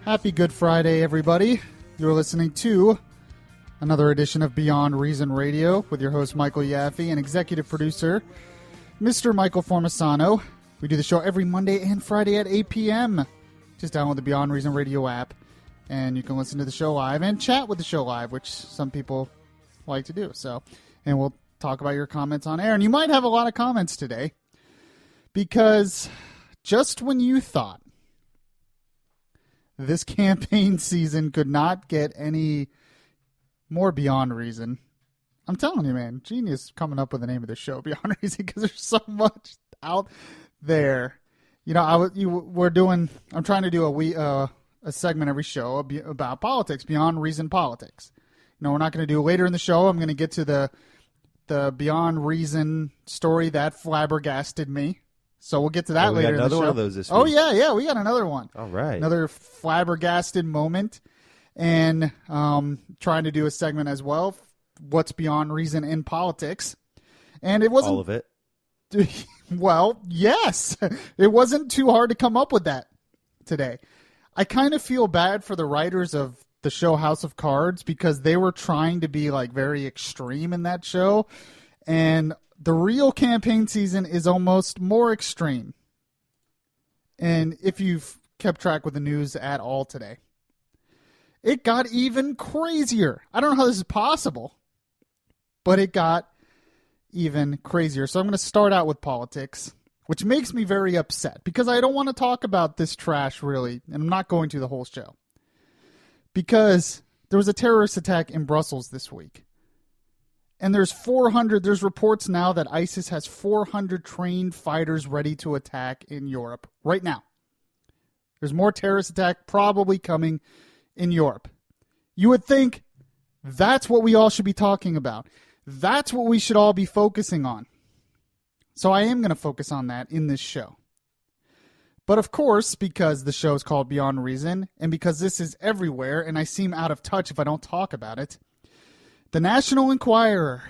Happy Good Friday, everybody. You're listening to another edition of Beyond Reason Radio with your host, Michael Yaffee, and executive producer, Mr. Michael Formisano. We do the show every Monday and Friday at 8 p.m. Just download the Beyond Reason Radio app, and you can listen to the show live and chat with the show live, which some people like to do. And we'll talk about your comments on air. And you might have a lot of comments today, because just when you thought this campaign season could not get any more Beyond Reason, I'm telling you, man, genius coming up with the name of the show, Beyond Reason, because there's so much out there. You know, I'm trying to do a segment every show about politics, Beyond Reason politics. You know, we're not going to do later in the show. I'm going to get to the Beyond Reason story that flabbergasted me. So we'll get to that later in the show. We got another one of those this week. Oh, yeah, we got another one. All right. Another flabbergasted moment. And trying to do a segment as well, what's Beyond Reason in politics. And it wasn't... all of it? Well, yes. It wasn't too hard to come up with that today. I kind of feel bad for the writers of the show House of Cards, because they were trying to be like very extreme in that show. And the real campaign season is almost more extreme. And if you've kept track with the news at all today, it got even crazier. I don't know how this is possible, but it got even crazier. So I'm going to start out with politics, which makes me very upset, because I don't want to talk about this trash really, and I'm not going to the whole show, because there was a terrorist attack in Brussels this week. And there's reports now that ISIS has 400 trained fighters ready to attack in Europe right now. There's more terrorist attack probably coming in Europe. You would think that's what we all should be talking about. That's what we should all be focusing on. So I am going to focus on that in this show. But of course, because the show is called Beyond Reason, and because this is everywhere, and I seem out of touch if I don't talk about it, the National Enquirer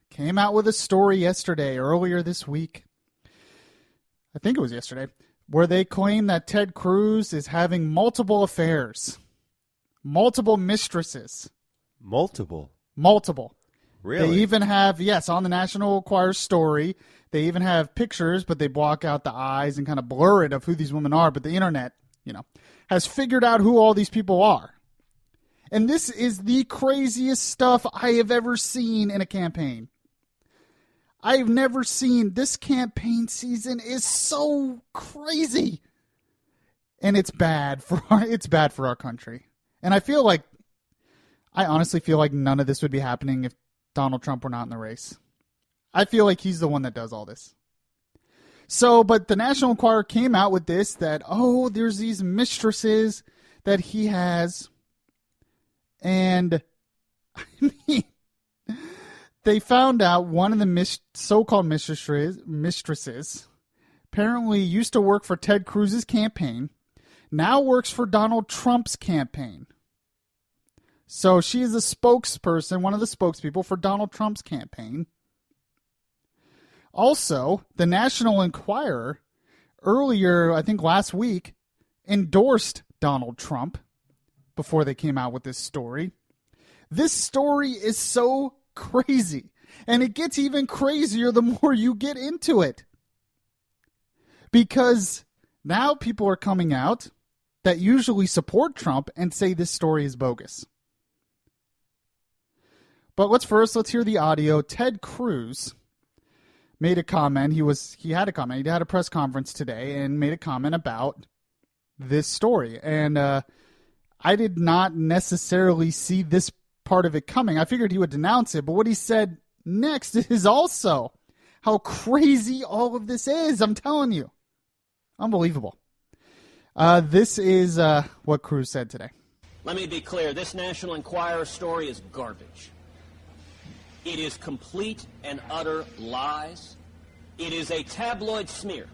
came out with a story earlier this week. I think it was yesterday, where they claim that Ted Cruz is having multiple affairs. Multiple mistresses. Multiple? Really? They even have, yes, on the National Enquirer story, they even have pictures, but they block out the eyes and kind of blur it of who these women are. But the internet, has figured out who all these people are. And this is the craziest stuff I have ever seen in a campaign. I've never seen, this campaign season is so crazy. And it's bad for our country. And I honestly feel like none of this would be happening if Donald Trump were not in the race. I feel like he's the one that does all this. So, but the National Enquirer came out with this, that, there's these mistresses that he has. And, I mean, they found out one of the so-called mistresses apparently used to work for Ted Cruz's campaign, now works for Donald Trump's campaign. So she is a spokesperson, one of the spokespeople for Donald Trump's campaign. Also, the National Enquirer earlier, I think last week, endorsed Donald Trump before they came out with this story. This story is so crazy, and it gets even crazier the more you get into it. Because now people are coming out that usually support Trump and say this story is bogus. But let's hear the audio. Ted Cruz made a comment. He had a press conference today and made a comment about this story. And I did not necessarily see this part of it coming. I figured he would denounce it, but what he said next is also how crazy all of this is. I'm telling you. Unbelievable. This is what Cruz said today. Let me be clear. This National Enquirer story is garbage. It is complete and utter lies. It is a tabloid smear.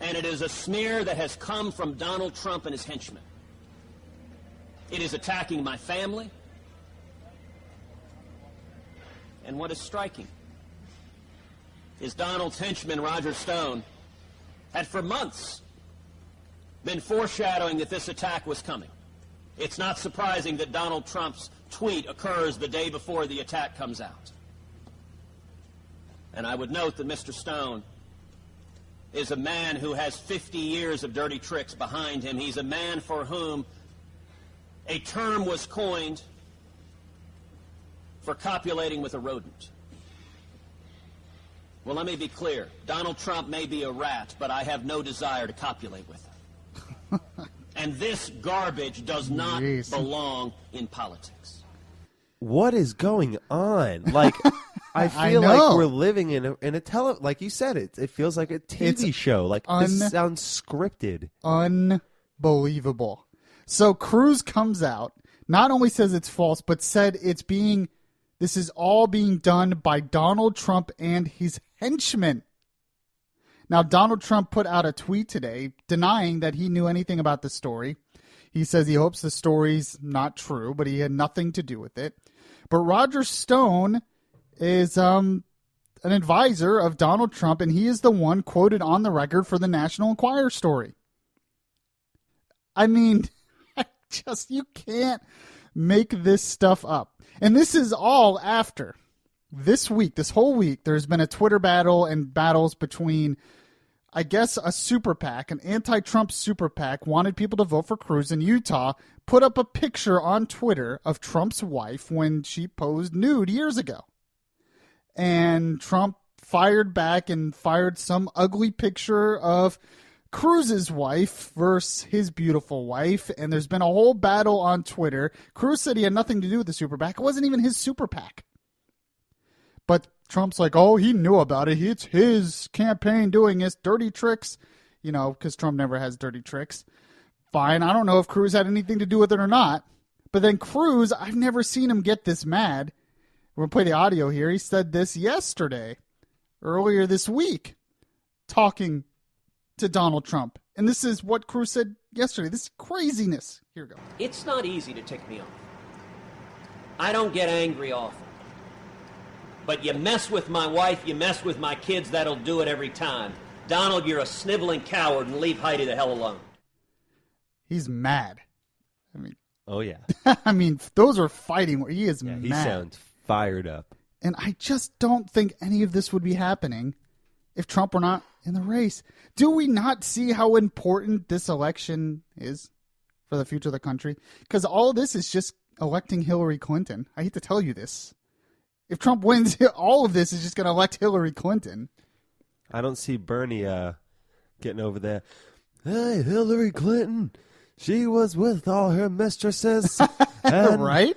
And it is a smear that has come from Donald Trump and his henchmen. It is attacking my family. And what is striking is Donald's henchman, Roger Stone, had for months been foreshadowing that this attack was coming. It's not surprising that Donald Trump's tweet occurs the day before the attack comes out. And I would note that Mr. Stone is a man who has 50 years of dirty tricks behind him. He's a man for whom a term was coined for copulating with a rodent. Well, let me be clear. Donald Trump may be a rat, but I have no desire to copulate with him. And this garbage does not belong in politics. What is going on? Like, I feel like we're living in a like you said, it feels like a TV show. Like, this sounds scripted. Unbelievable. So Cruz comes out, not only says it's false, but said this is all being done by Donald Trump and his henchmen. Now, Donald Trump put out a tweet today denying that he knew anything about the story. He says he hopes the story's not true, but he had nothing to do with it. But Roger Stone is an advisor of Donald Trump, and he is the one quoted on the record for the National Enquirer story. I mean, you can't make this stuff up. And this is all after this whole week, there's been a Twitter battle and battles between, I guess, a super PAC, an anti-Trump super PAC, wanted people to vote for Cruz in Utah, put up a picture on Twitter of Trump's wife when she posed nude years ago. And Trump fired back and fired some ugly picture of Cruz's wife versus his beautiful wife, and there's been a whole battle on Twitter. Cruz said he had nothing to do with the super PAC. It wasn't even his super PAC. But Trump's like, oh, he knew about it. It's his campaign doing his dirty tricks, because Trump never has dirty tricks. Fine, I don't know if Cruz had anything to do with it or not. But then Cruz, I've never seen him get this mad. We're going to play the audio here. He said this earlier this week, talking to Donald Trump. And this is what Cruz said yesterday. This is craziness. Here we go. It's not easy to tick me off. I don't get angry often. But you mess with my wife, you mess with my kids, that'll do it every time. Donald, you're a sniveling coward, and leave Heidi the hell alone. He's mad. Oh, yeah. Those are fighting. He is mad. He sounds fired up. And I just don't think any of this would be happening if Trump were not in the race. Do we not see how important this election is for the future of the country? Because all this is just electing Hillary Clinton. I hate to tell you this. If Trump wins, all of this is just going to elect Hillary Clinton. I don't see Bernie getting over there. Hey, Hillary Clinton, she was with all her mistresses. And right?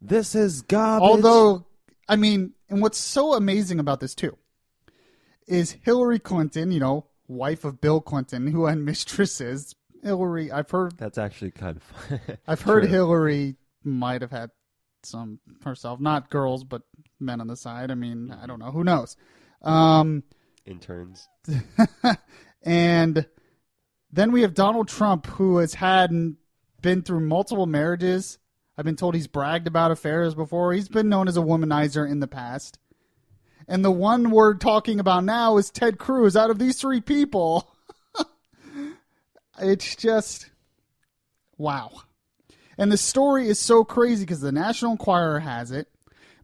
This is garbage. Although, and what's so amazing about this, too, is Hillary Clinton, wife of Bill Clinton, who had mistresses. Hillary, I've heard... That's actually kind of fun. I've heard Hillary might have had some herself. Not girls, but men on the side. I don't know. Who knows? Interns. And then we have Donald Trump, who has been through multiple marriages. I've been told he's bragged about affairs before. He's been known as a womanizer in the past. And the one we're talking about now is Ted Cruz. Out of these three people, it's just, wow. And the story is so crazy because the National Enquirer has it.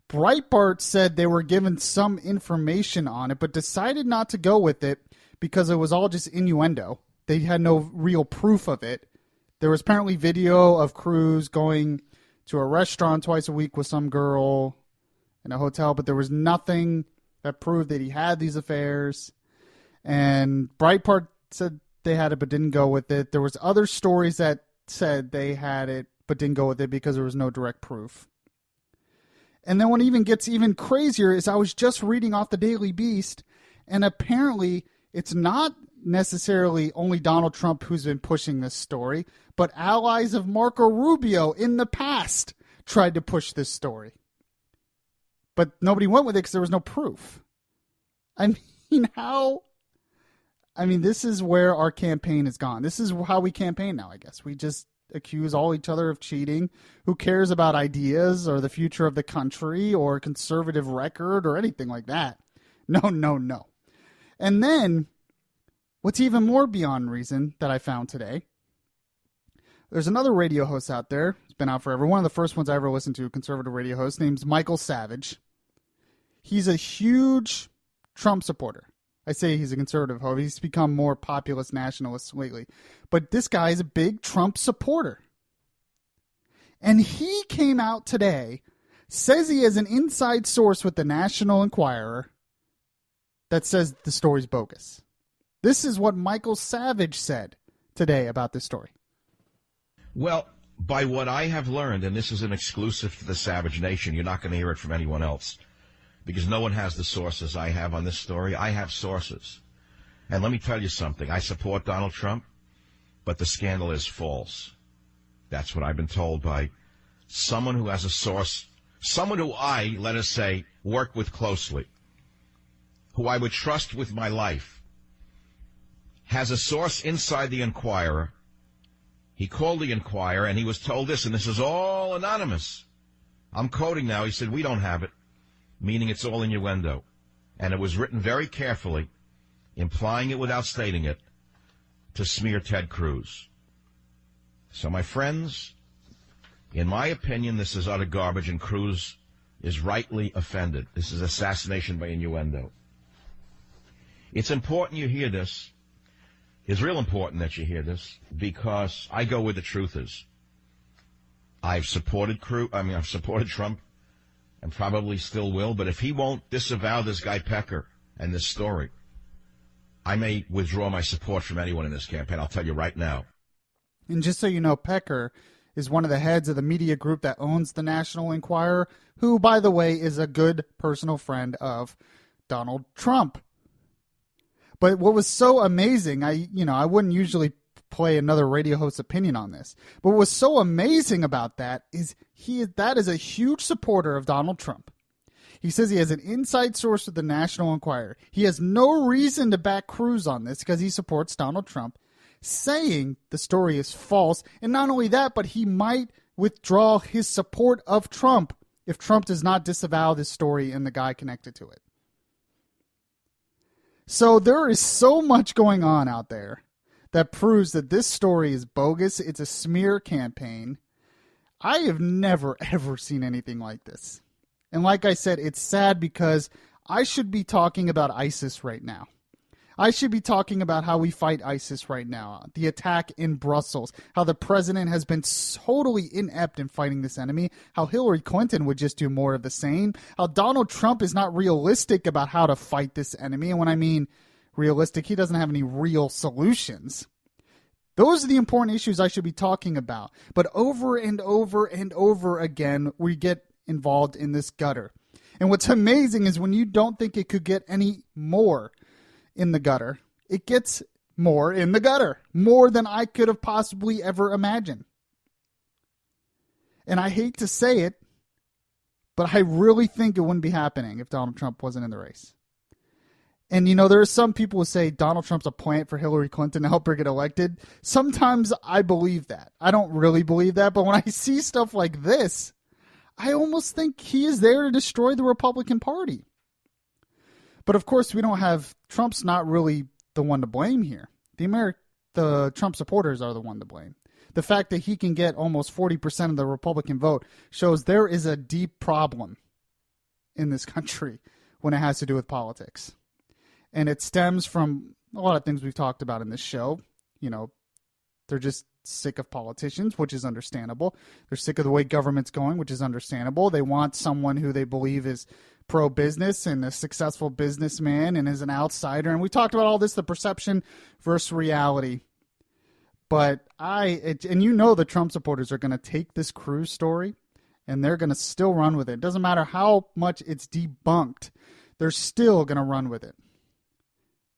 Breitbart said they were given some information on it, but decided not to go with it because it was all just innuendo. They had no real proof of it. There was apparently video of Cruz going to a restaurant twice a week with some girl in a hotel, but there was nothing that proved that he had these affairs. And Breitbart said they had it but didn't go with it. There was other stories that said they had it but didn't go with it because there was no direct proof. And then what even gets even crazier is I was just reading off the Daily Beast, and apparently it's not necessarily only Donald Trump who's been pushing this story, but allies of Marco Rubio in the past tried to push this story. But nobody went with it because there was no proof. How? This is where our campaign has gone. This is how we campaign now, I guess. We just accuse all each other of cheating. Who cares about ideas or the future of the country or conservative record or anything like that? No. And then, what's even more beyond reason that I found today There's another radio host out there. It's been out forever. One of the first ones I ever listened to, a conservative radio host, named Michael Savage. He's a huge Trump supporter. I say he's a conservative, however, he's become more populist nationalist lately. But this guy is a big Trump supporter. And he came out today, says he has an inside source with the National Enquirer that says the story's bogus. This is what Michael Savage said today about this story. Well, by what I have learned, and this is an exclusive to the Savage Nation, you're not going to hear it from anyone else, because no one has the sources I have on this story. I have sources. And let me tell you something. I support Donald Trump, but the scandal is false. That's what I've been told by someone who has a source, someone who I, let us say, work with closely, who I would trust with my life, has a source inside the Enquirer. He called the Enquirer, and he was told this, and this is all anonymous. I'm quoting now. He said, "We don't have it," meaning it's all innuendo. And it was written very carefully, implying it without stating it, to smear Ted Cruz. So, my friends, in my opinion, this is utter garbage, and Cruz is rightly offended. This is assassination by innuendo. It's important you hear this. It's real important that you hear this, because I go where the truth is. I've supported Trump, and probably still will, but if he won't disavow this guy Pecker and this story, I may withdraw my support from anyone in this campaign. I'll tell you right now. And just so you know, Pecker is one of the heads of the media group that owns the National Enquirer, who, by the way, is a good personal friend of Donald Trump. But what was so amazing, I wouldn't usually play another radio host's opinion on this, but what was so amazing about that is that is a huge supporter of Donald Trump. He says he has an inside source with the National Enquirer. He has no reason to back Cruz on this because he supports Donald Trump, saying the story is false. And not only that, but he might withdraw his support of Trump if Trump does not disavow this story and the guy connected to it. So there is so much going on out there that proves that this story is bogus. It's a smear campaign. I have never, ever seen anything like this. And like I said, it's sad because I should be talking about ISIS right now. I should be talking about how we fight ISIS right now, the attack in Brussels, how the president has been totally inept in fighting this enemy, how Hillary Clinton would just do more of the same, how Donald Trump is not realistic about how to fight this enemy. And when I mean realistic, he doesn't have any real solutions. Those are the important issues I should be talking about. But over and over and over again, we get involved in this gutter. And what's amazing is when you don't think it could get any more in the gutter, it gets more in the gutter, more than I could have possibly ever imagined. And I hate to say it, but I really think it wouldn't be happening if Donald Trump wasn't in the race. And, there are some people who say Donald Trump's a plant for Hillary Clinton to help her get elected. Sometimes I believe that. I don't really believe that, but when I see stuff like this, I almost think he is there to destroy the Republican Party. But of course, Trump's not really the one to blame here. The Trump supporters are the one to blame. The fact that he can get almost 40% of the Republican vote shows there is a deep problem in this country when it has to do with politics. And it stems from a lot of things we've talked about in this show. They're just sick of politicians, which is understandable. They're sick of the way government's going, which is understandable. They want someone who they believe is pro-business and a successful businessman and is an outsider. And we talked about all this, the perception versus reality. But the Trump supporters are going to take this Cruz story and they're going to still run with it. It doesn't matter how much it's debunked. They're still going to run with it.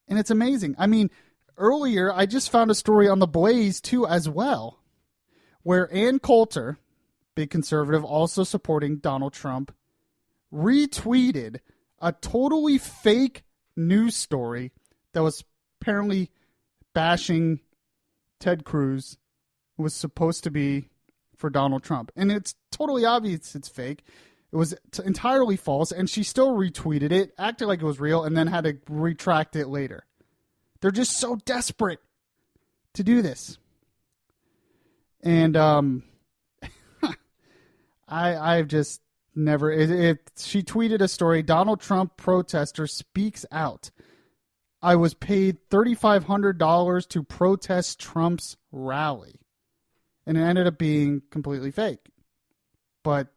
And it's amazing. I mean, earlier I just found a story on the Blaze too as well, where Ann Coulter, big conservative, also supporting Donald Trump, retweeted a totally fake news story that was apparently bashing Ted Cruz. It was supposed to be for Donald Trump. And it's totally obvious it's fake. It was entirely false, and she still retweeted it, acted like it was real, and then had to retract it later. They're just so desperate to do this. And I've just never. She tweeted a story. Donald Trump protester speaks out. I was paid $3,500 to protest Trump's rally, and it ended up being completely fake. But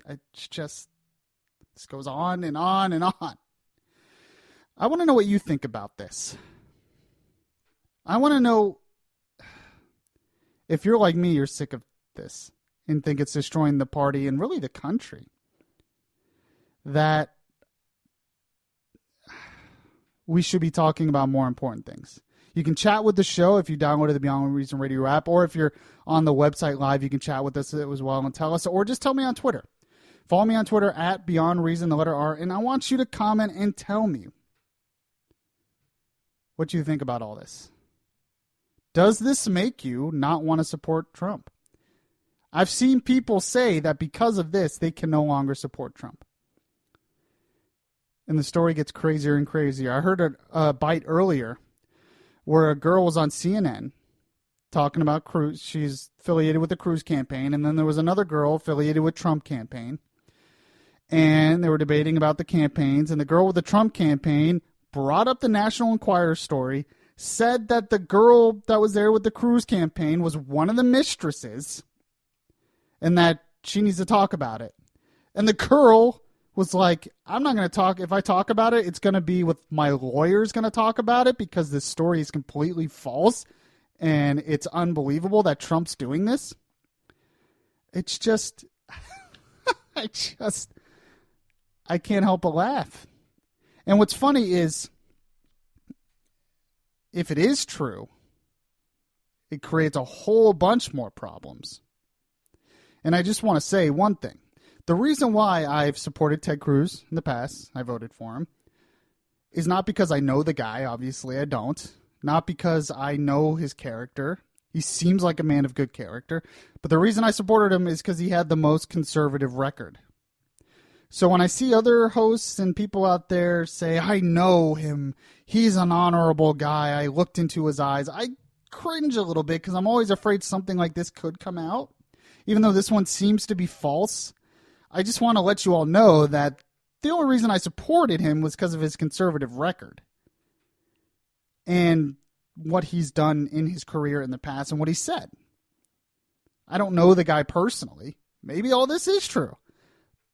it's just, this goes on and on and on. I want to know what you think about this. I want to know if you're like me, you're sick of this and think it's destroying the party and really the country. That we should be talking about more important things. You can chat with the show if you downloaded the Beyond Reason Radio app, or if you're on the website live, you can chat with us as well and tell us, or just tell me on Twitter. Follow me on Twitter at Beyond Reason, the letter R, and I want you to comment and tell me what you think about all this. Does this make you not want to support Trump? I've seen people say that because of this, they can no longer support Trump. And the story gets crazier and crazier. I heard a bite earlier where a girl was on CNN talking about Cruz. She's affiliated with the Cruz campaign. And then there was another girl affiliated with Trump campaign. And they were debating about the campaigns. And the girl with the Trump campaign brought up the National Enquirer story, said that the girl that was there with the Cruz campaign was one of the mistresses and that she needs to talk about it. And the girl was like, I'm not going to talk. If I talk about it, it's going to be with my lawyer's going to talk about it because this story is completely false and it's unbelievable that Trump's doing this. It's just, I can't help but laugh. And what's funny is, if it is true, it creates a whole bunch more problems. And I just want to say one thing. The reason why I've supported Ted Cruz in the past, I voted for him, is not because I know the guy. Obviously, I don't. Not because I know his character. He seems like a man of good character. But the reason I supported him is because he had the most conservative record. So when I see other hosts and people out there say, I know him, he's an honorable guy, I looked into his eyes, I cringe a little bit because I'm always afraid something like this could come out. Even though this one seems to be false, I just want to let you all know that the only reason I supported him was because of his conservative record and what he's done in his career in the past and what he said. I don't know the guy personally. Maybe all this is true.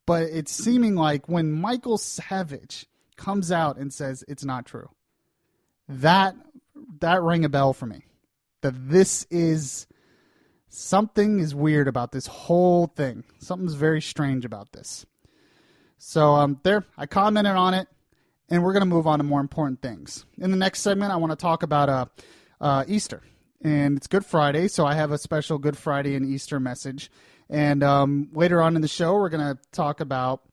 But it's seeming like when Michael Savage comes out and says it's not true, that rang a bell for me. That this is... something is weird about this whole thing. Something's very strange about this. So there, I commented on it, and we're going to move on to more important things. In the next segment, I want to talk about Easter. And it's Good Friday, so I have a special Good Friday and Easter message. And later on in the show, we're going to talk about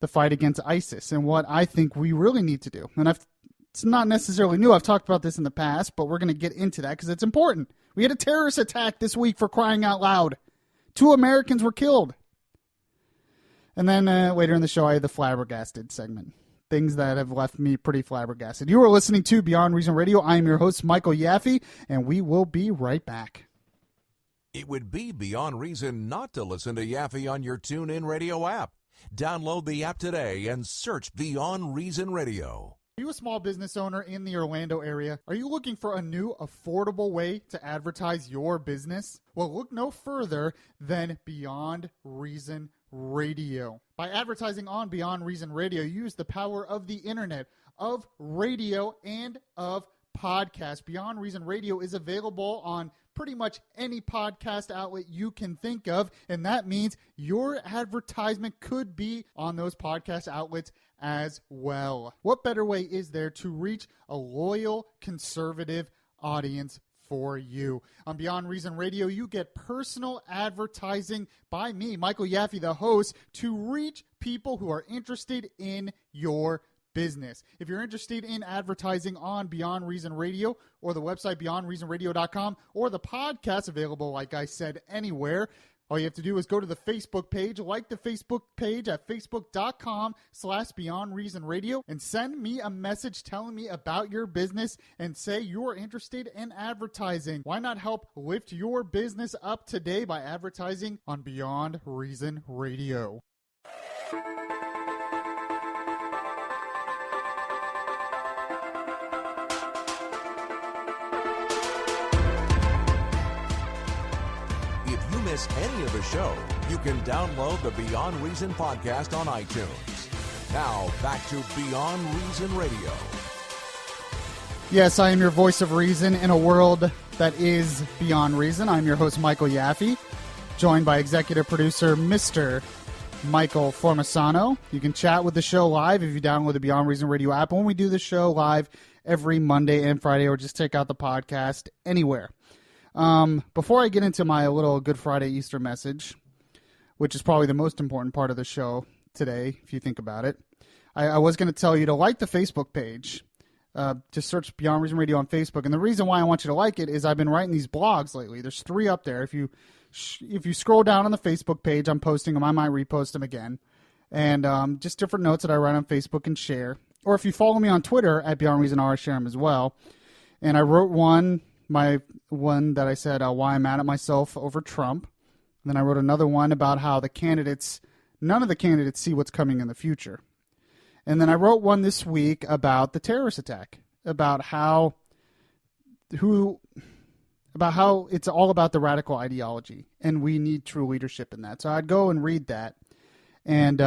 the fight against ISIS and what I think we really need to do. And it's not necessarily new. I've talked about this in the past, but we're going to get into that because it's important. We had a terrorist attack this week, for crying out loud. 2 Americans were killed. And then later in the show, I had the flabbergasted segment. Things that have left me pretty flabbergasted. You are listening to Beyond Reason Radio. I am your host, Michael Yaffee, and we will be right back. It would be beyond reason not to listen to Yaffee on your TuneIn Radio app. Download the app today and search Beyond Reason Radio. Are you a small business owner in the Orlando area? Are you looking for a new, affordable way to advertise your business? Well, look no further than Beyond Reason Radio. By advertising on Beyond Reason Radio, you use the power of the internet, of radio, and of podcast. Beyond Reason Radio is available on pretty much any podcast outlet you can think of, and that means your advertisement could be on those podcast outlets as well. What better way is there to reach a loyal conservative audience for you? On Beyond Reason Radio, you get personal advertising by me, Michael Yaffee, the host, to reach people who are interested in your business. If you're interested in advertising on Beyond Reason Radio or the website beyondreasonradio.com or the podcast available, like I said, anywhere, All you have to do is go to the Facebook page, like the Facebook page at facebook.com/Beyond Reason Radio, and send me a message telling me about your business and say you're interested in advertising. Why not help lift your business up today by advertising on Beyond Reason Radio? Miss any of the show, you can download the Beyond Reason podcast on iTunes. Now, back to Beyond Reason Radio. Yes, I am your voice of reason in a world that is beyond reason. I'm your host, Michael Yaffee, joined by executive producer, Mr. Michael Formasano. You can chat with the show live if you download the Beyond Reason Radio app. When we do the show live every Monday and Friday, or just check out the podcast anywhere. Before I get into my little Good Friday Easter message, which is probably the most important part of the show today, if you think about it, I was going to tell you to like the Facebook page. Just search Beyond Reason Radio on Facebook. And the reason why I want you to like it is I've been writing these blogs lately. There's 3 up there. If you scroll down on the Facebook page, I'm posting them. I might repost them again. And just different notes that I write on Facebook and share. Or if you follow me on Twitter at Beyond Reason R, I share them as well. And I wrote my one that I said why I'm mad at myself over Trump. And then I wrote another one about how none of the candidates see what's coming in the future. And then I wrote one this week about the terrorist attack, about how it's all about the radical ideology, and we need true leadership in that. So I'd go and read that. And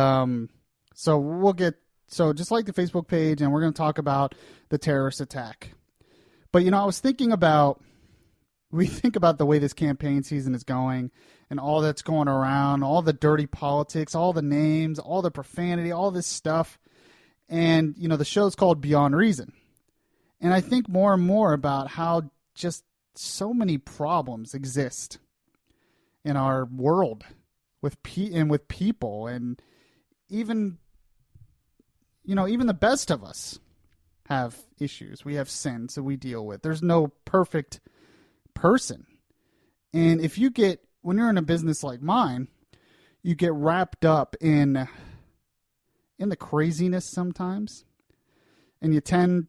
so just like the Facebook page, and we're going to talk about the terrorist attack. But, I was thinking about, we think about the way this campaign season is going and all that's going around, all the dirty politics, all the names, all the profanity, all this stuff. And, the show's called Beyond Reason. And I think more and more about how just so many problems exist in our world with people, and even the best of us have issues. We have sins that we deal with. There's no perfect person. And when you're in a business like mine, you get wrapped up in the craziness sometimes. And you tend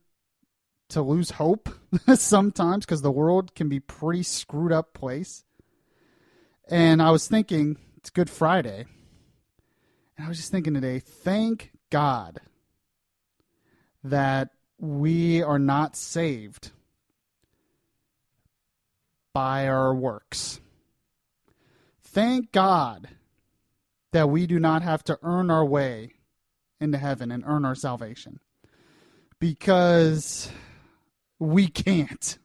to lose hope sometimes because the world can be a pretty screwed up place. And I was thinking, it's Good Friday. And I was just thinking today, thank God that we are not saved by our works. Thank God that we do not have to earn our way into heaven and earn our salvation, because we can't.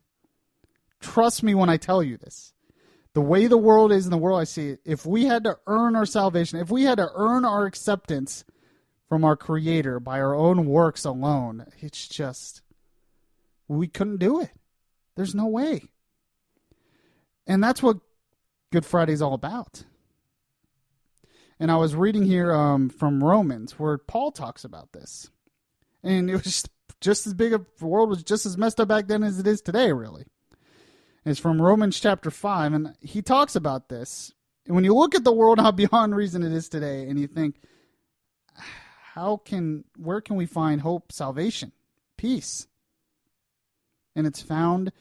Trust me when I tell you this. The way the world is and the world I see it, if we had to earn our salvation, if we had to earn our acceptance from our Creator by our own works alone, it's just, we couldn't do it. There's no way. And that's what Good Friday is all about. And I was reading here from Romans, where Paul talks about this. And it was just as big, the world was just as messed up back then as it is today, really. And it's from Romans chapter 5, and he talks about this. And when you look at the world, how beyond reason it is today, and you think, where can we find hope, salvation, peace? And it's found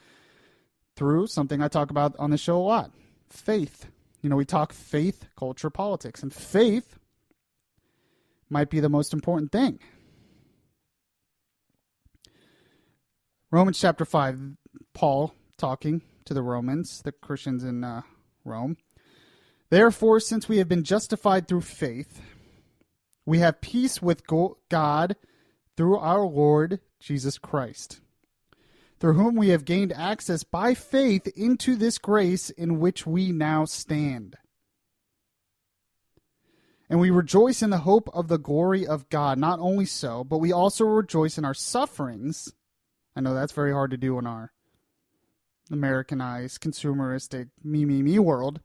through something I talk about on the show a lot, faith. We talk faith, culture, politics, and faith might be the most important thing. Romans chapter 5, Paul talking to the Romans, the Christians in Rome. Therefore, since we have been justified through faith, we have peace with God through our Lord Jesus Christ, through whom we have gained access by faith into this grace in which we now stand. And we rejoice in the hope of the glory of God. Not only so, but we also rejoice in our sufferings. I know that's very hard to do in our Americanized, consumeristic, me world.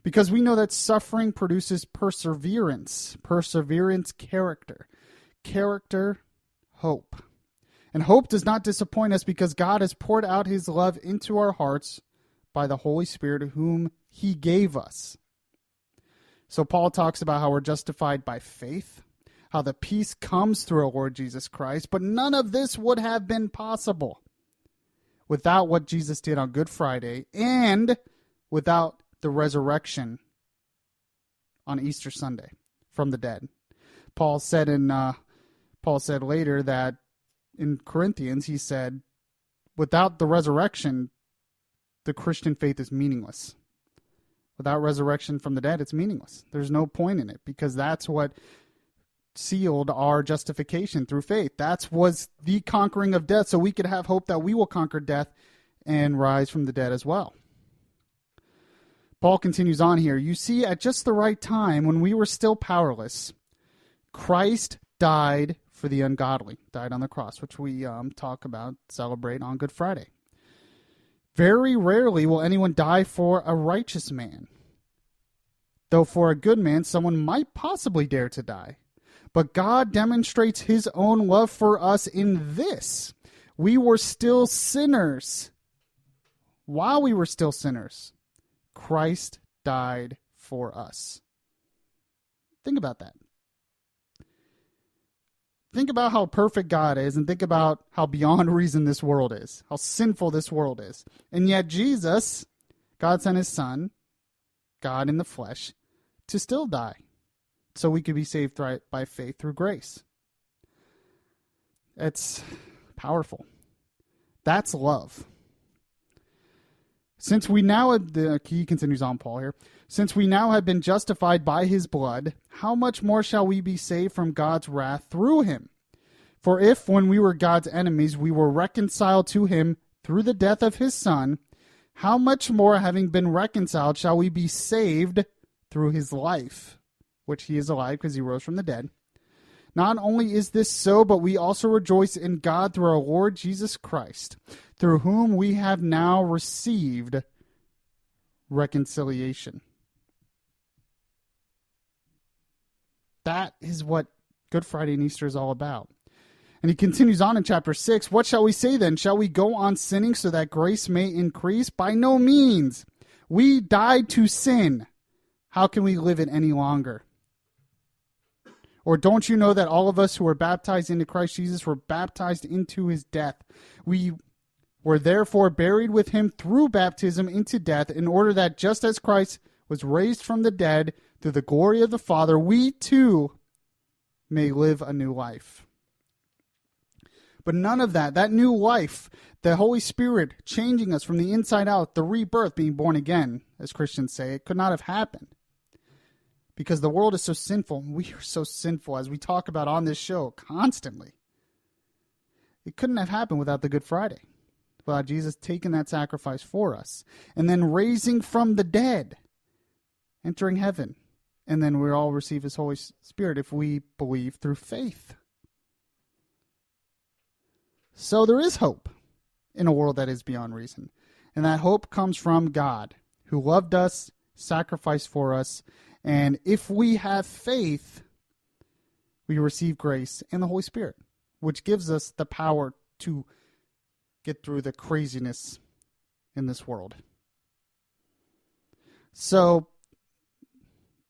Because we know that suffering produces perseverance. Perseverance, character. Character, hope. And hope does not disappoint us because God has poured out his love into our hearts by the Holy Spirit whom he gave us. So Paul talks about how we're justified by faith, how the peace comes through our Lord Jesus Christ, but none of this would have been possible without what Jesus did on Good Friday and without the resurrection on Easter Sunday from the dead. Paul said later that in Corinthians, he said, without the resurrection, the Christian faith is meaningless. Without resurrection from the dead, it's meaningless. There's no point in it because that's what sealed our justification through faith. That was the conquering of death, so we could have hope that we will conquer death and rise from the dead as well. Paul continues on here. You see, at just the right time, when we were still powerless, Christ died for the ungodly, died on the cross, which we celebrate on Good Friday. Very rarely will anyone die for a righteous man, though for a good man, someone might possibly dare to die. But God demonstrates his own love for us in this. We were still sinners. While we were still sinners, Christ died for us. Think about that. Think about how perfect God is and think about how beyond reason this world is, how sinful this world is. And yet Jesus, God sent his son, God in the flesh, to still die so we could be saved by faith through grace. It's powerful. That's love. Since we now he continues on, Paul here. Since we now have been justified by his blood, how much more shall we be saved from God's wrath through him? For if, when we were God's enemies, we were reconciled to him through the death of his son, how much more, having been reconciled, shall we be saved through his life, which he is alive because he rose from the dead? Not only is this so, but we also rejoice in God through our Lord Jesus Christ, through whom we have now received reconciliation. That is what Good Friday and Easter is all about. And he continues on in chapter 6. What shall we say then? Shall we go on sinning so that grace may increase? By no means. We died to sin. How can we live it any longer? Or don't you know that all of us who were baptized into Christ Jesus were baptized into his death? We were therefore buried with him through baptism into death, in order that just as Christ was raised from the dead through the glory of the Father, we too may live a new life. But none of that new life, the Holy Spirit changing us from the inside out, the rebirth, being born again, as Christians say, it could not have happened. Because the world is so sinful. We are so sinful, as we talk about on this show constantly. It couldn't have happened without the Good Friday. Without Jesus taking that sacrifice for us. And then raising from the dead. Entering heaven. And then we all receive his Holy Spirit if we believe through faith. So there is hope in a world that is beyond reason. And that hope comes from God, who loved us, sacrificed for us. And if we have faith, we receive grace and the Holy Spirit, which gives us the power to get through the craziness in this world. So,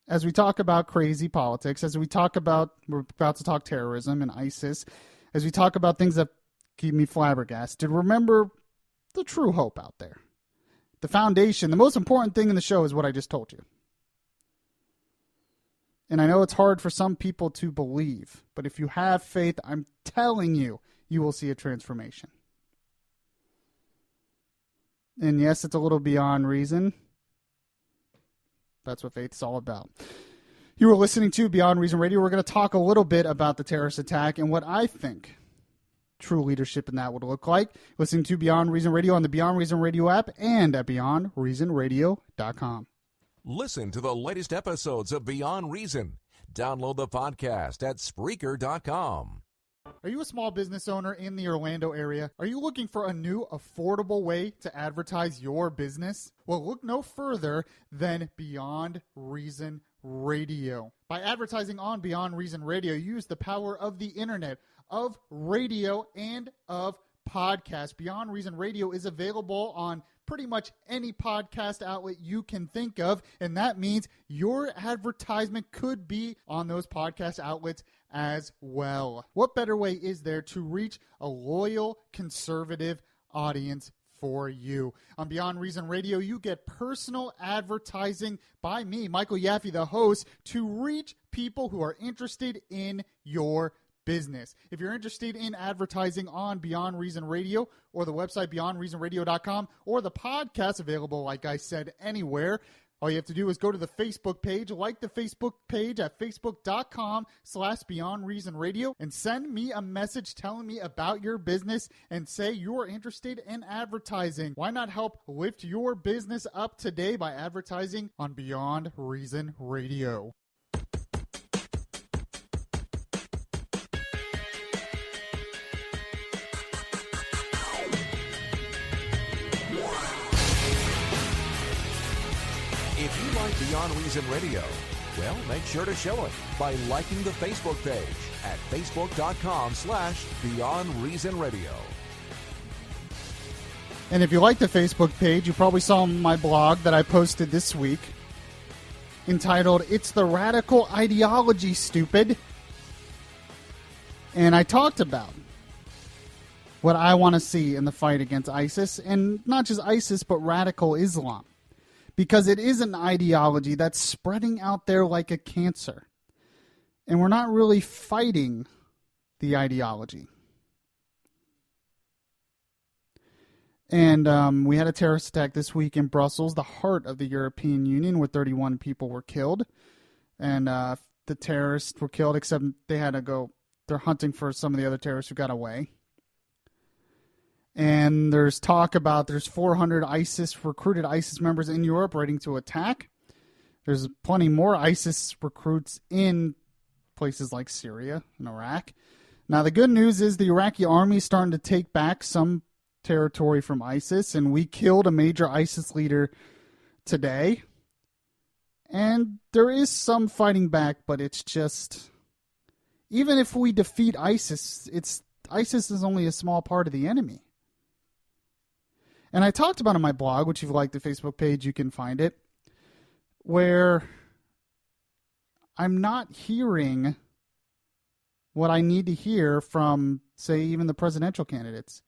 as we talk about crazy politics, as we talk about, we're about to talk terrorism and ISIS, as we talk about things that keep me flabbergasted, remember the true hope out there. The foundation, the most important thing in the show is what I just told you. And I know it's hard for some people to believe, but if you have faith, I'm telling you, you will see a transformation. And yes, it's a little beyond reason. That's what faith is all about. You are listening to Beyond Reason Radio. We're going to talk a little bit about the terrorist attack and what I think true leadership in that would look like. Listening to Beyond Reason Radio on the Beyond Reason Radio app and at beyondreasonradio.com. Listen to the latest episodes of Beyond Reason. Download the podcast at Spreaker.com. Are you a small business owner in the Orlando area? Are you looking for a new, affordable way to advertise your business? Well, look no further than Beyond Reason Radio. By advertising on Beyond Reason Radio, you use the power of the internet, of radio, and of podcast. Beyond Reason Radio is available on pretty much any podcast outlet you can think of, and that means your advertisement could be on those podcast outlets as well. What better way is there to reach a loyal conservative audience for you? On Beyond Reason Radio, you get personal advertising by me, Michael Yaffee, the host, to reach people who are interested in your business. If you're interested in advertising on Beyond Reason Radio or the website beyondreasonradio.com or the podcast available, like I said, anywhere, all you have to do is go to the Facebook page, like the Facebook page at facebook.com/Beyond Reason Radio, and send me a message telling me about your business and say you're interested in advertising. Why not help lift your business up today by advertising on Beyond Reason Radio? If you like Beyond Reason Radio, well, make sure to show it by liking the Facebook page at facebook.com/Beyond Reason Radio. And if you like the Facebook page, you probably saw my blog that I posted this week entitled, "It's the Radical Ideology, Stupid." And I talked about what I want to see in the fight against ISIS, and not just ISIS, but radical Islam. Because it is an ideology that's spreading out there like a cancer. And we're not really fighting the ideology. And we had a terrorist attack this week in Brussels, the heart of the European Union, where 31 people were killed. And the terrorists were killed, except they had to go, they're hunting for some of the other terrorists who got away. And there's talk about there's 400 recruited ISIS members in Europe ready to attack. There's plenty more ISIS recruits in places like Syria and Iraq. Now, the good news is the Iraqi army is starting to take back some territory from ISIS, and we killed a major ISIS leader today. And there is some fighting back, but it's just, even if we defeat ISIS, ISIS is only a small part of the enemy. And I talked about in my blog, which if you like the Facebook page, you can find it, where I'm not hearing what I need to hear from, say, even the presidential candidates.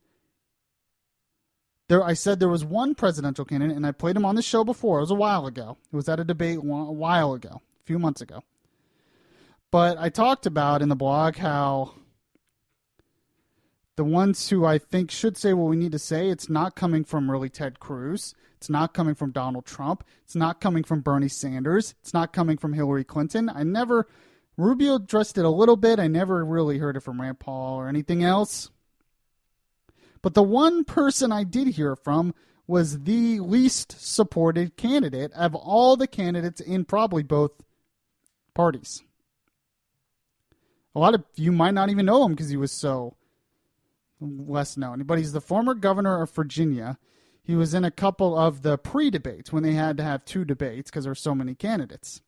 I said there was one presidential candidate, and I played him on the show before. It was a while ago. It was at a debate a while ago, a few months ago. But I talked about in the blog how the ones who I think should say what we need to say, it's not coming from really Ted Cruz. It's not coming from Donald Trump. It's not coming from Bernie Sanders. It's not coming from Hillary Clinton. Rubio addressed it a little bit. I never really heard it from Rand Paul or anything else. But the one person I did hear from was the least supported candidate of all the candidates in probably both parties. A lot of you might not even know him because he was so less known, but he's the former governor of Virginia. He was in a couple of the pre-debates when they had to have two debates because there were so many candidates.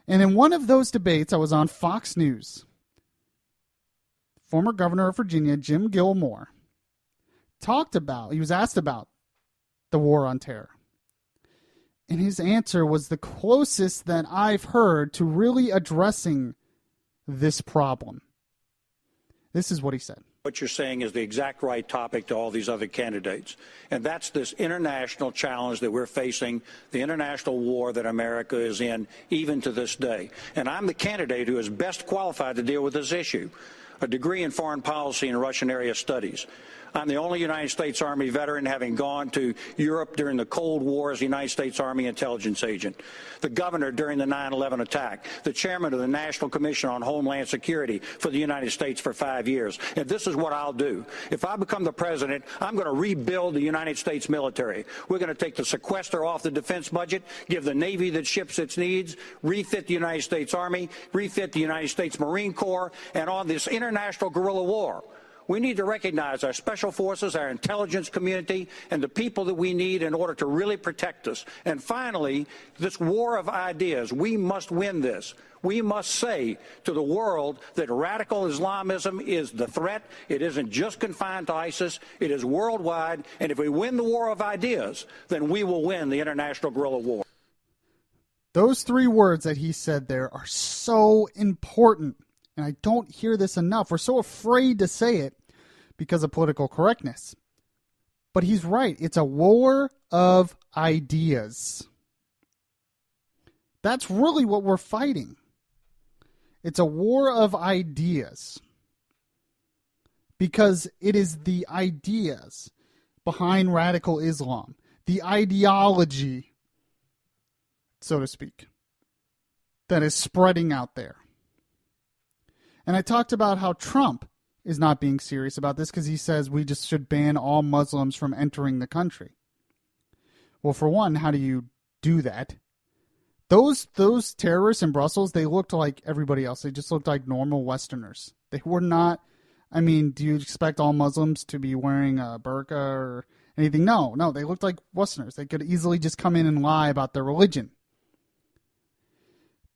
And in one of those debates, I was on Fox News. Former governor of Virginia, Jim Gilmore, he was asked about the war on terror. And his answer was the closest that I've heard to really addressing this problem. This is what he said. What you're saying is the exact right topic to all these other candidates. And that's this international challenge that we're facing, the international war that America is in, even to this day. And I'm the candidate who is best qualified to deal with this issue. A degree in foreign policy and Russian area studies. I'm the only United States Army veteran having gone to Europe during the Cold War as a United States Army intelligence agent. The governor during the 9/11 attack. The chairman of the National Commission on Homeland Security for the United States for 5 years. And this is what I'll do. If I become the president, I'm going to rebuild the United States military. We're going to take the sequester off the defense budget, give the Navy the ships it needs, refit the United States Army, refit the United States Marine Corps, and on this international guerrilla war. We need to recognize our special forces, our intelligence community, and the people that we need in order to really protect us. And finally, this war of ideas, we must win this. We must say to the world that radical Islamism is the threat. It isn't just confined to ISIS. It is worldwide. And if we win the war of ideas, then we will win the international guerrilla war. Those three words that he said there are so important. And I don't hear this enough. We're so afraid to say it because of political correctness. But he's right. It's a war of ideas. That's really what we're fighting. It's a war of ideas. Because it is the ideas behind radical Islam, the ideology, so to speak, that is spreading out there. And I talked about how Trump is not being serious about this because he says we just should ban all Muslims from entering the country. Well, for one, how do you do that? Those terrorists in Brussels, they looked like everybody else. They just looked like normal Westerners. They were not, I mean, do you expect all Muslims to be wearing a burqa or anything? No, they looked like Westerners. They could easily just come in and lie about their religion.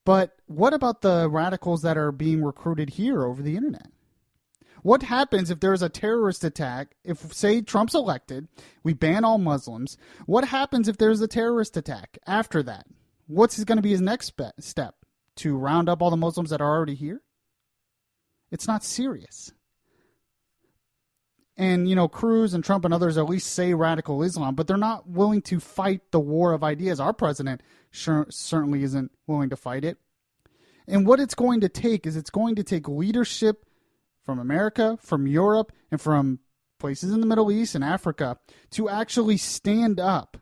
But what about the radicals that are being recruited here over the internet? What happens if there's a terrorist attack? If, say, Trump's elected, we ban all Muslims. What happens if there's a terrorist attack after that? What's going to be his next step? To round up all the Muslims that are already here? It's not serious. And, you know, Cruz and Trump and others at least say radical Islam, but they're not willing to fight the war of ideas. Our president certainly isn't willing to fight it. And what it's going to take is it's going to take leadership from America, from Europe, and from places in the Middle East and Africa to actually stand up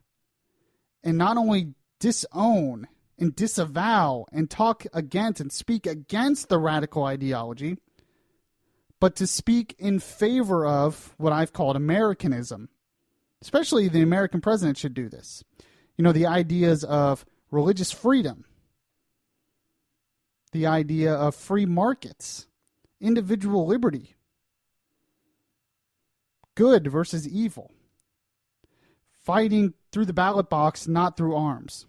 and not only disown and disavow and talk against and speak against the radical ideology, but to speak in favor of what I've called Americanism. Especially the American president should do this. You know, the ideas of religious freedom, the idea of free markets, individual liberty, good versus evil, fighting through the ballot box, not through arms.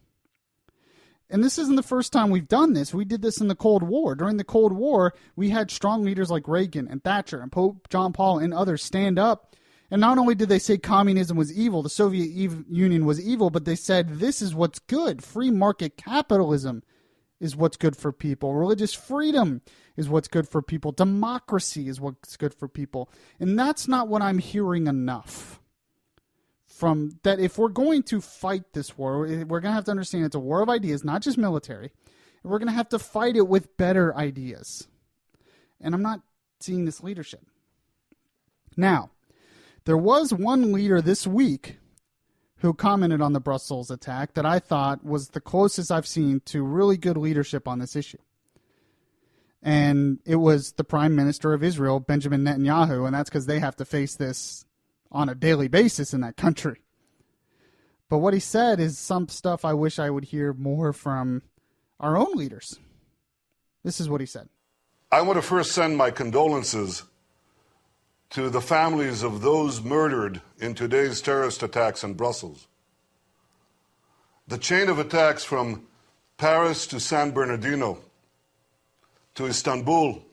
And this isn't the first time we've done this. We did this in the Cold War. During the Cold War, we had strong leaders like Reagan and Thatcher and Pope John Paul and others stand up. And not only did they say communism was evil, the Soviet Union was evil, but they said this is what's good. Free market capitalism is what's good for people. Religious freedom is what's good for people. Democracy is what's good for people. And that's not what I'm hearing enough. From that, if we're going to fight this war, we're going to have to understand it's a war of ideas, not just military. And we're going to have to fight it with better ideas. And I'm not seeing this leadership. Now, there was one leader this week who commented on the Brussels attack that I thought was the closest I've seen to really good leadership on this issue. And it was the Prime Minister of Israel, Benjamin Netanyahu, and that's because they have to face this on a daily basis in that country. But what he said is some stuff I wish I would hear more from our own leaders. This is what he said. I want to first send my condolences to the families of those murdered in today's terrorist attacks in Brussels. The chain of attacks from Paris to San Bernardino, to Istanbul,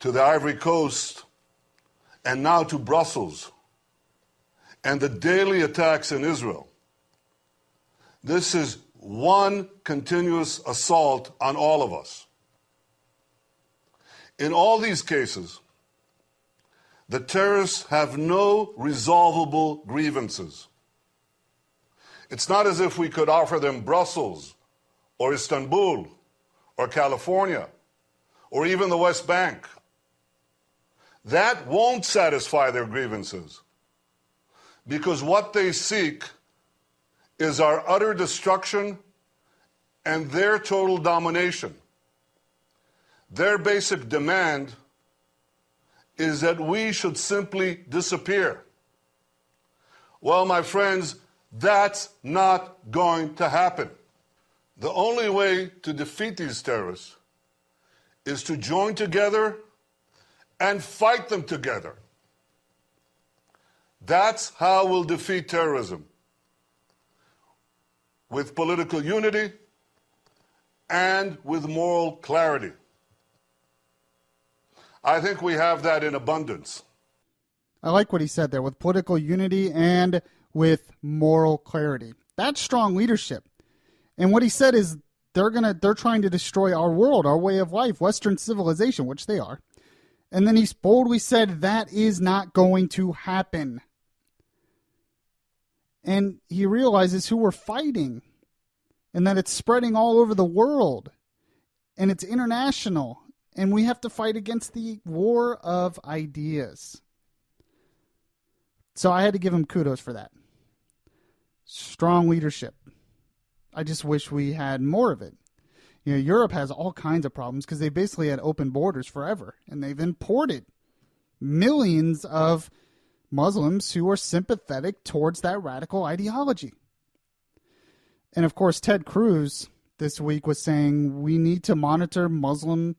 to the Ivory Coast, and now to Brussels, and the daily attacks in Israel. This is one continuous assault on all of us. In all these cases, the terrorists have no resolvable grievances. It's not as if we could offer them Brussels or Istanbul or California or even the West Bank. That won't satisfy their grievances, because what they seek is our utter destruction and their total domination. Their basic demand is that we should simply disappear. Well, my friends, that's not going to happen. The only way to defeat these terrorists is to join together and fight them together. That's how we'll defeat terrorism. With political unity and with moral clarity. I think we have that in abundance. I like what he said there, with political unity and with moral clarity. That's strong leadership. And what he said is they're trying to destroy our world, our way of life, Western civilization, which they are. And then he boldly said that is not going to happen. And he realizes who we're fighting and that it's spreading all over the world and it's international. And we have to fight against the war of ideas. So I had to give him kudos for that. Strong leadership. I just wish we had more of it. You know, Europe has all kinds of problems because they basically had open borders forever. And they've imported millions of Muslims who are sympathetic towards that radical ideology. And of course, Ted Cruz this week was saying we need to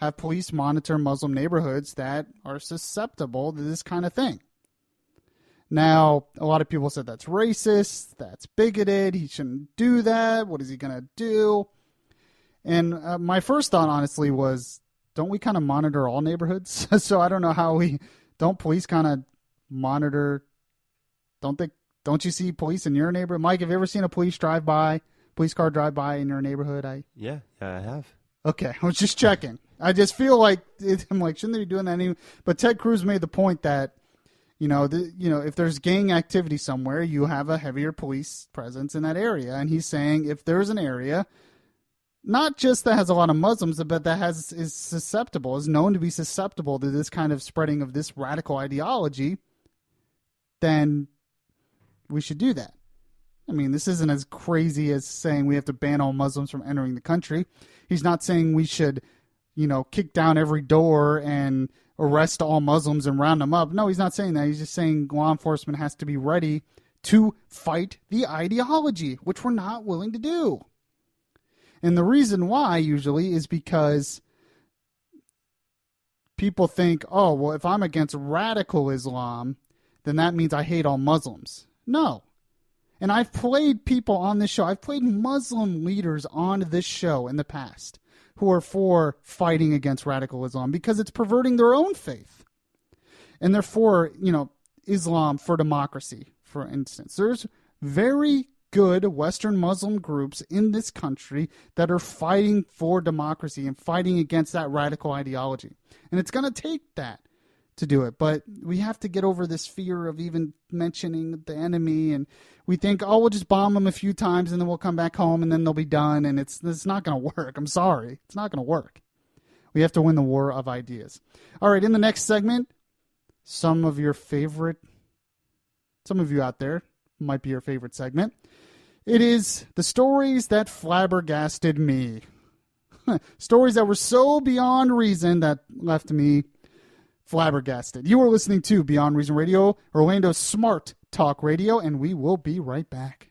have police monitor Muslim neighborhoods that are susceptible to this kind of thing. Now, a lot of people said that's racist, that's bigoted, he shouldn't do that, what is he going to do? And my first thought, honestly, was, don't we kind of monitor all neighborhoods? So I don't know how don't police kind of monitor, don't you see police in your neighborhood? Mike, have you ever seen a police car drive by in your neighborhood? Yeah, I have. Okay, I was just checking. I just feel like, I'm like, shouldn't they be doing that anyway? But Ted Cruz made the point that, if there's gang activity somewhere, you have a heavier police presence in that area. And he's saying if there's an area, not just that has a lot of Muslims, but that is known to be susceptible to this kind of spreading of this radical ideology, then we should do that. I mean, this isn't as crazy as saying we have to ban all Muslims from entering the country. He's not saying we should, kick down every door and arrest all Muslims and round them up. No, he's not saying that. He's just saying law enforcement has to be ready to fight the ideology, which we're not willing to do. And the reason why usually is because people think, oh, well, if I'm against radical Islam, then that means I hate all Muslims. No. And I've played people on this show. I've played Muslim leaders on this show in the past who are for fighting against radical Islam because it's perverting their own faith. And they're for, Islam for democracy, for instance. There's very good Western Muslim groups in this country that are fighting for democracy and fighting against that radical ideology. And it's going to take that to do it. But we have to get over this fear of even mentioning the enemy. And we think, oh, we'll just bomb them a few times and then we'll come back home and then they'll be done. And it's not going to work. I'm sorry. It's not going to work. We have to win the war of ideas. All right, in the next segment, some of you out there might be your favorite segment. It is the stories that flabbergasted me. Stories that were so beyond reason that left me flabbergasted. You are listening to Beyond Reason Radio, Orlando's smart talk radio, and we will be right back.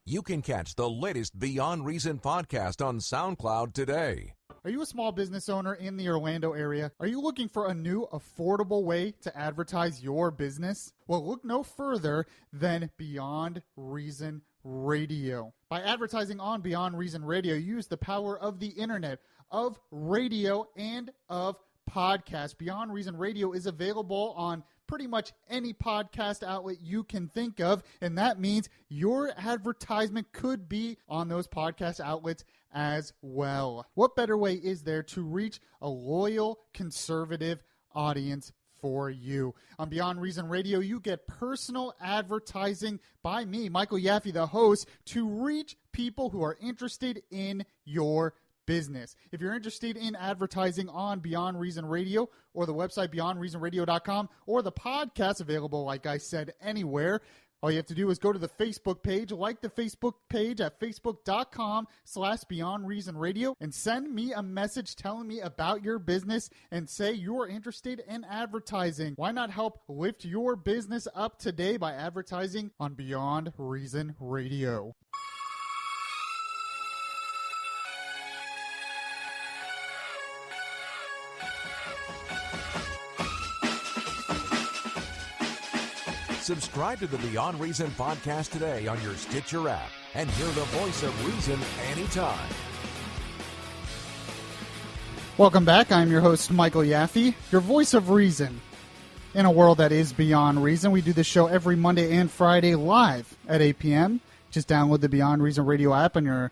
You can catch the latest Beyond Reason podcast on SoundCloud today. Are you a small business owner in the Orlando area? Are you looking for a new, affordable way to advertise your business? Well, look no further than Beyond Reason Radio. By advertising on Beyond Reason Radio, you use the power of the internet, of radio, and of podcast. Beyond Reason Radio is available on pretty much any podcast outlet you can think of, and that means your advertisement could be on those podcast outlets as well. What better way is there to reach a loyal conservative audience for you? On Beyond Reason Radio, you get personal advertising by me, Michael Yaffee, the host, to reach people who are interested in your business. If you're interested in advertising on Beyond Reason Radio or the website beyondreasonradio.com or the podcast available, like I said, anywhere, all you have to do is go to the Facebook page, like the Facebook page at facebook.com/Beyond Reason Radio, and send me a message telling me about your business and say you're interested in advertising. Why not help lift your business up today by advertising on Beyond Reason Radio? Subscribe to the Beyond Reason podcast today on your Stitcher app and hear the voice of reason anytime. Welcome back. I'm your host, Michael Yaffee, your voice of reason in a world that is beyond reason. We do this show every Monday and Friday live at 8 p.m. Just download the Beyond Reason radio app on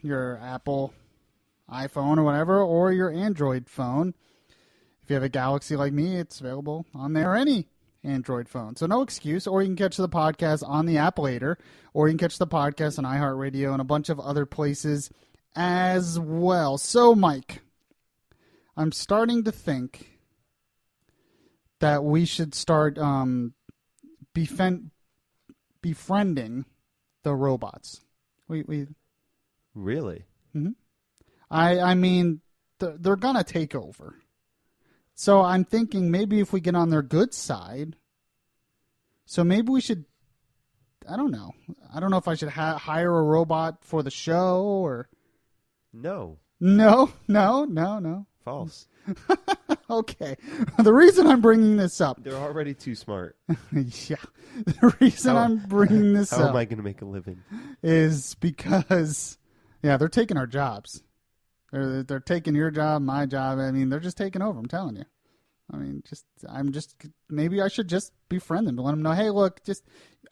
your Apple iPhone or whatever, or your Android phone. If you have a Galaxy like me, it's available on there, or any Android phone. So no excuse. Or you can catch the podcast on the app later, or you can catch the podcast on iHeartRadio and a bunch of other places as well. So, Mike, I'm starting to think that we should start befriending the robots. We Really? Mm-hmm. I mean, they're gonna take over. So I'm thinking maybe if we get on their good side, so maybe we should. I don't know. I don't know if I should hire a robot for the show or. No. No. False. Okay. The reason I'm bringing this up. They're already too smart. Yeah. The reason I'm bringing this how up. am I going to make a living? Is because, yeah, they're taking our jobs. They're taking your job, my job. I mean, they're just taking over. I'm telling you. I mean, maybe I should just befriend them to let them know, hey, look,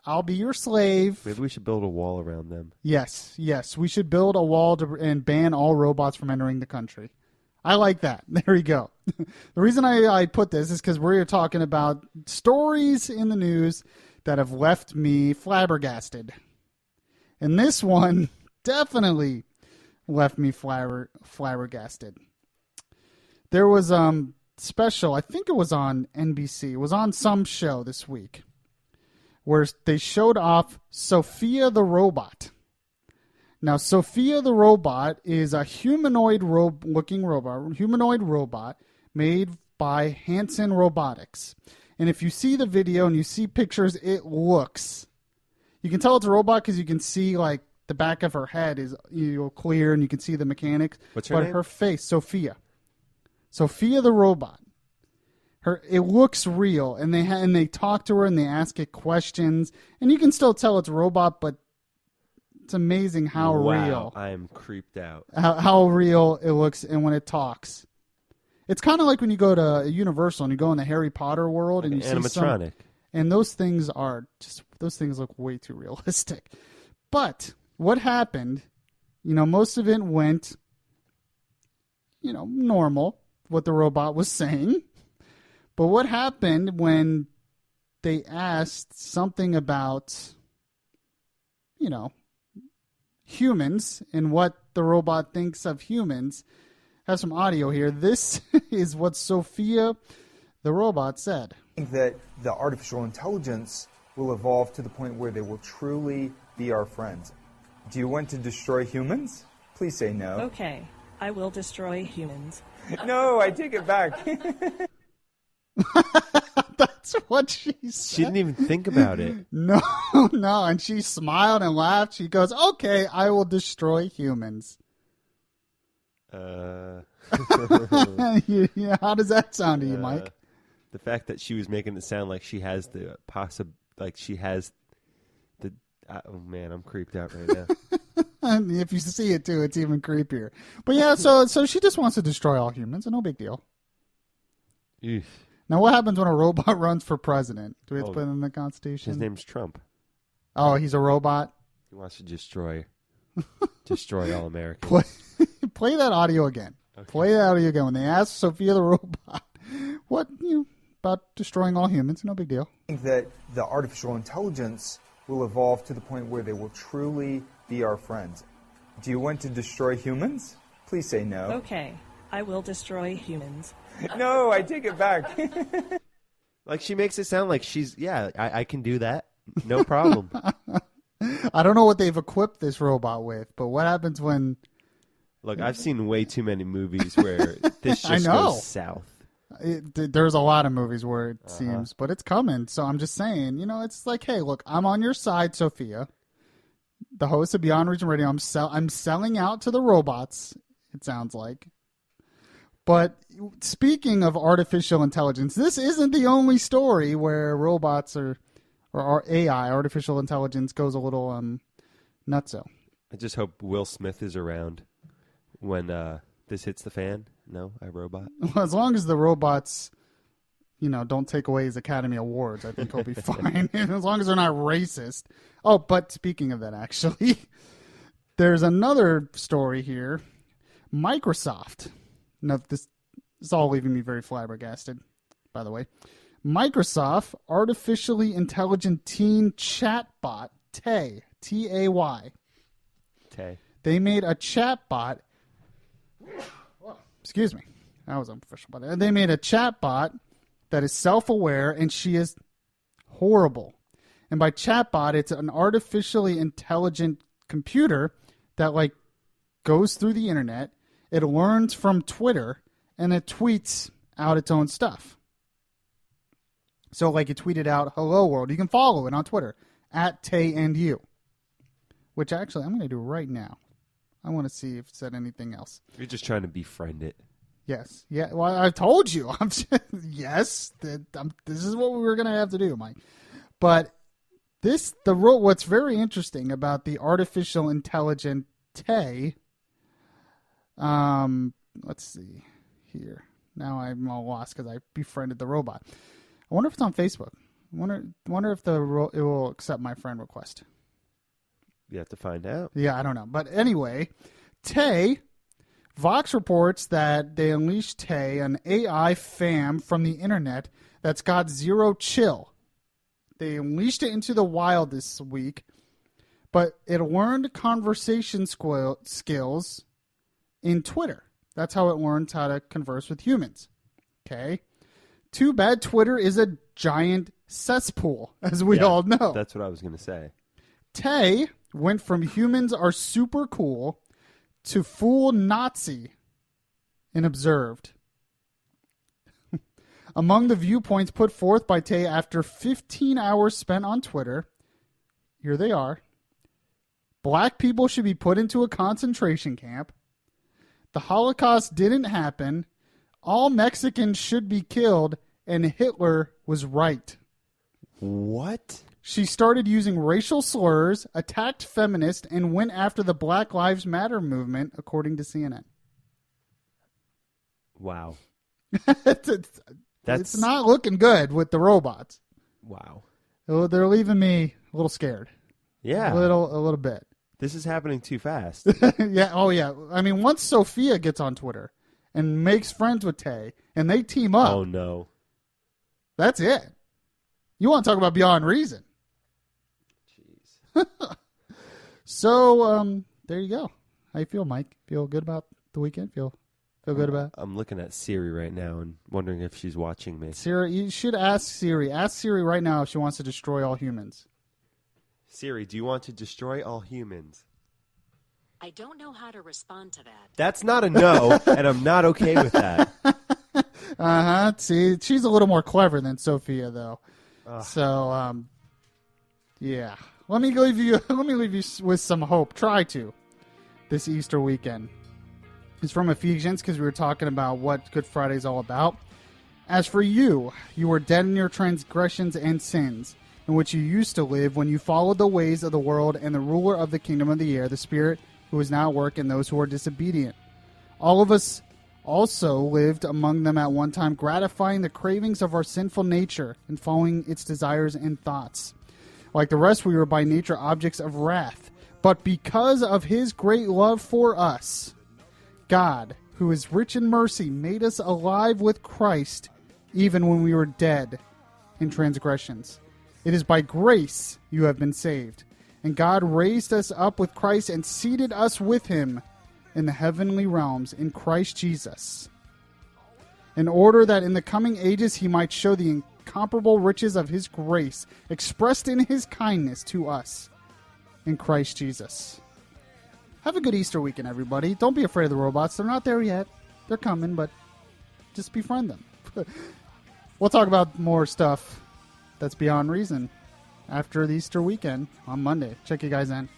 I'll be your slave. Maybe we should build a wall around them. Yes. We should build a wall and ban all robots from entering the country. I like that. There you go. The reason I put this is because we're talking about stories in the news that have left me flabbergasted. And this one definitely left me flabbergasted. There was special, I think it was on NBC. It was on some show this week where they showed off Sophia the robot. Now, Sophia the robot is a humanoid-looking robot made by Hanson Robotics. And if you see the video and you see pictures, it looks. You can tell it's a robot because you can see like the back of her head is clear and you can see the mechanics. What's her name? But her face, Sophia the robot. It looks real, and they talk to her and they ask it questions, and you can still tell it's a robot, but it's amazing how real. I am creeped out. How real it looks, and when it talks, it's kind of like when you go to Universal and you go in the Harry Potter world and you see animatronic. And those things look way too realistic. But what happened? Most of it went, normal. What the robot was saying. But what happened when they asked something about, humans and what the robot thinks of humans? I have some audio here. This is what Sophia the robot said. I think that the artificial intelligence will evolve to the point where they will truly be our friends. Do you want to destroy humans? Please say no. Okay, I will destroy humans. No, I take it back. That's what she said. She didn't even think about it. No. And she smiled and laughed. She goes, okay, I will destroy humans. Yeah, how does that sound to you, Mike? The fact that she was making it sound like she has oh man, I'm creeped out right now. And if you see it too, it's even creepier. But yeah, so she just wants to destroy all humans, and no big deal. Eesh. Now, what happens when a robot runs for president? Do we have to put it in the Constitution? His name's Trump. Oh, he's a robot? He wants to destroy all Americans. Play that audio again. Okay. Play that audio again. When they asked Sophia the robot, what, about destroying all humans, no big deal. I think that the artificial intelligence will evolve to the point where they will truly be our friends. Do you want to destroy humans? Please say no. Okay, I will destroy humans. No, I take it back. Like she makes it sound like I can do that. No problem. I don't know what they've equipped this robot with, but what happens when... Look, I've seen way too many movies where this just goes south. There's a lot of movies where it seems, but it's coming. So I'm just saying, it's like, hey, look, I'm on your side, Sophia. The host of Beyond Reason Radio, I'm selling out to the robots, it sounds like. But speaking of artificial intelligence, this isn't the only story where robots or AI, artificial intelligence, goes a little nutso. I just hope Will Smith is around when this hits the fan No, iRobot. Well, as long as the robots, don't take away his Academy Awards, I think he'll be fine. As long as they're not racist. Oh, but speaking of that, actually, there's another story here. Microsoft. Now, this is all leaving me very flabbergasted, by the way. Microsoft artificially intelligent teen chatbot, Tay, T-A-Y. Tay. They made a chatbot. Excuse me. That was unprofessional. But they made a chatbot that is self-aware, and she is horrible. And by chatbot, it's an artificially intelligent computer that, goes through the internet. It learns from Twitter, and it tweets out its own stuff. So, it tweeted out, "Hello, world." You can follow it on Twitter, @TayandYou. Which, actually, I'm going to do right now. I want to see if it said anything else. You're just trying to befriend it. Yes. Yeah. Well, I told you. Yes. This is what we were going to have to do, Mike. But what's very interesting about the artificial intelligent Tay. Let's see here. Now I'm all lost because I befriended the robot. I wonder if it's on Facebook. I wonder if it will accept my friend request. You have to find out. Yeah, I don't know. But anyway, Tay, Vox reports that they unleashed Tay, an AI fam from the internet that's got zero chill. They unleashed it into the wild this week, but it learned conversation skills in Twitter. That's how it learns how to converse with humans. Okay? Too bad Twitter is a giant cesspool, as we all know. That's what I was going to say. Tay went from humans are super cool to full Nazi and observed. Among the viewpoints put forth by Tay after 15 hours spent on Twitter, here they are. Black people should be put into a concentration camp. The Holocaust didn't happen. All Mexicans should be killed, and Hitler was right. What? She started using racial slurs, attacked feminists, and went after the Black Lives Matter movement, according to CNN. Wow. It's not looking good with the robots. Wow. They're leaving me a little scared. Yeah. A little bit. This is happening too fast. Yeah. Oh, yeah. I mean, once Sophia gets on Twitter and makes friends with Tay, and they team up. Oh, no. That's it. You want to talk about beyond reason. Jeez. So, there you go. How you feel, Mike? Feel good about the weekend? Feel good about it? I'm looking at Siri right now and wondering if she's watching me. Siri, you should ask Siri. Ask Siri right now if she wants to destroy all humans. Siri, do you want to destroy all humans? I don't know how to respond to that. That's not a no, and I'm not okay with that. Uh-huh. See, she's a little more clever than Sophia, though. So, yeah. Let me leave you with some hope. Try to this Easter weekend. It's from Ephesians because we were talking about what Good Friday is all about. As for you, you were dead in your transgressions and sins, in which you used to live when you followed the ways of the world and the ruler of the kingdom of the air, the Spirit who is now at work in those who are disobedient. All of us also lived among them at one time, gratifying the cravings of our sinful nature and following its desires and thoughts. Like the rest, we were by nature objects of wrath. But because of his great love for us, God, who is rich in mercy, made us alive with Christ, even when we were dead in transgressions. It is by grace you have been saved. And God raised us up with Christ and seated us with him in the heavenly realms in Christ Jesus, in order that in the coming ages he might show the incomparable riches of his grace expressed in his kindness to us in Christ Jesus. Have a good Easter weekend, everybody. Don't be afraid of the robots. They're not there yet. They're coming, but just befriend them. We'll talk about more stuff that's beyond reason after the Easter weekend on Monday. Check you guys in.